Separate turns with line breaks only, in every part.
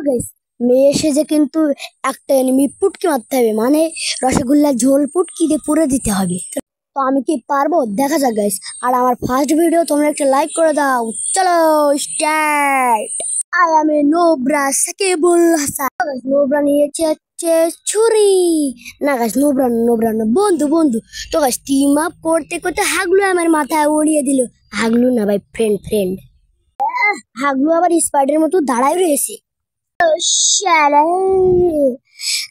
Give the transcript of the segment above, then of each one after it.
Guys মেয়ে সেজে কিন্তু একটা এনিমি পুটকি মারতে হবে, মানে রসগোল্লার ঝোল পুটকি দিয়ে পুরো দিতে হবে। তো আমি কি পারবো? দেখা যাক গাইস। আর আমার ফার্স্ট ভিডিও তোমরা একটা লাইক করে দাও। চলো start. I M A Nubra Shakibul Hasan. Nubra নিয়েছে হচ্ছে ছুরি। না গাইস, নোবরা না, বন্ধু বন্ধু। তো গাইস টিম আপ করতে করতে হাগলু আমার মাথায় উড়িয়ে দিল। হাগলু না ভাই, ফ্রেন্ড। হাগলু আবার স্পাইডারের মতো দাঁড়ায় রয়েছে। শালা।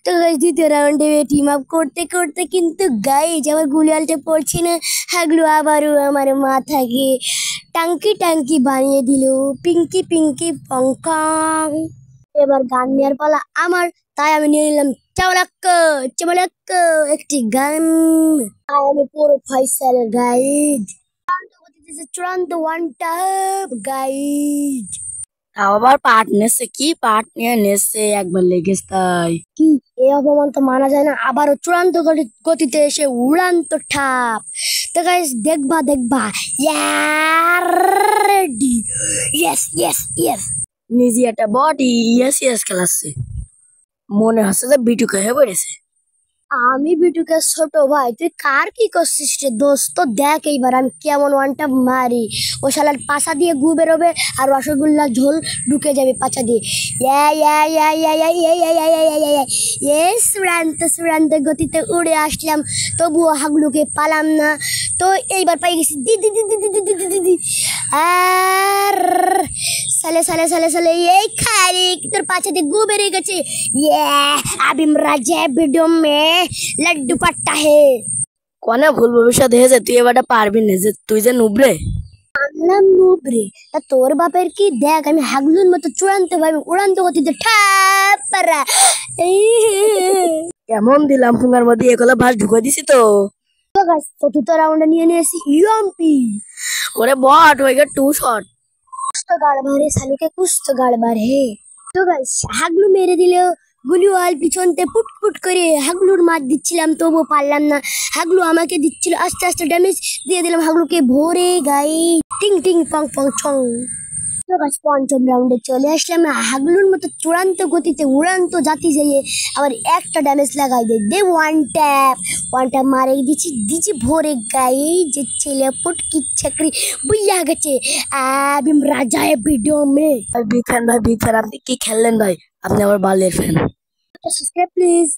তো গাইস দ্বিতীয় রাউন্ডে টিম আপ করতে করতে কিন্তু গাইস আমার গুলিয়ালটা পড়ছে না। হাগলু আবারও আমার মাথাকে টাঙ্কি বানিয়ে দিল। পিঙ্কি পংকং। এবার গান নেওয়ার পালা আমার, তাই আমি নিয়ে নিলাম চামালাক্ক একটি গান। আমি পুরো ফয়সাল গাইজ। চূড়ান্ত ওয়ান টাপ গাইজ।
আবার পাট নেছে, কি পাট নিয়ে নেছে একবার লেগেছে তাই।
কি এই অপমান তো মানা যায় না। আবারও চূড়ান্ত গতিতে এসে উড়ান্ত ঠাপ। তো গাইস দেখবা রেডি। ইয়েস।
নিজে একটা বডি ইয়েস খেলাচ্ছে, মনে হচ্ছে যে বিটুকে হয়ে পড়েছে।
আমি বিটুকে ছোট ভাই, তুই কার কি করছিস রে দোস্ত? দেখ এইবার আমি কেমন ওয়ানটা মারি। ও শালার পাছা দিয়ে গু বেরোবে আর রসগোল্লা ঝোল ঢুকে যাবে পাছা দিয়ে। চূড়ান্ত গতিতে উড়ে আসলাম, তবুও হাগলুকে পালাম না। তো এইবার পাই গেছি দিদি। আর সালে এই খারিক তোর পাছা দিয়ে গু বেরিয়ে গেছে। अभी राजा वीडियो में लड्डू पट्टा है।
কোনে ভুল ভবিষ্যৎ হয়েছে, তুই এবারটা পারবি না, যে তুই যে নুবরে।
আল্লাহ নুবরে, তা তোর বাপের কি? দেখ আমি হাগলুর মতো চূড়ান্ত ভাবে উড়ান্ত গতিতে ঠাপারা।
কেমন দিলাম পুঙ্গার মধ্যে এগুলো ভাস ঢুকে দিছি তো।
চতুর্থ রাউন্ডে নিয়ে নিয়েছি ইউএমপি।
ওরে বট হয়ে গেছে 2 শট।
কুস্ত গাড়বার হে সালুকে, কুস্ত গাড়বার হে। তো গাইস হাগলু মেরে দিল। গুলিওয়াল পিছনতে পুট করে হাগলুর মার দিচ্ছিলাম, তবুও পারলাম না। হাগলু আমাকে দিচ্ছিল, আস্তে ড্যামেজ দিয়ে দিলাম হাগলুকে ভোরে গায়ে। টিং পং ছং। তো গাছ পঞ্চম রাউন্ডে চলে আসলাম। হাগলুর মতো চূড়ান্ত গতিতে উড়ান্ত জাতি যাইয়ে আবার একটা ড্যামেজ লাগাই দে ওয়ান ট্যাপ মারে দিচ্ছি ভোরে গায়ে। যে ছেলে পুটকি চাকরি বুইয়া গেছে। আবিম রাজা ভিডিও মে।
বিগ ফ্যান, আপনি কি খেললেন ভাই? আপনি আমার বালের ফ্যান।
Subscribe please.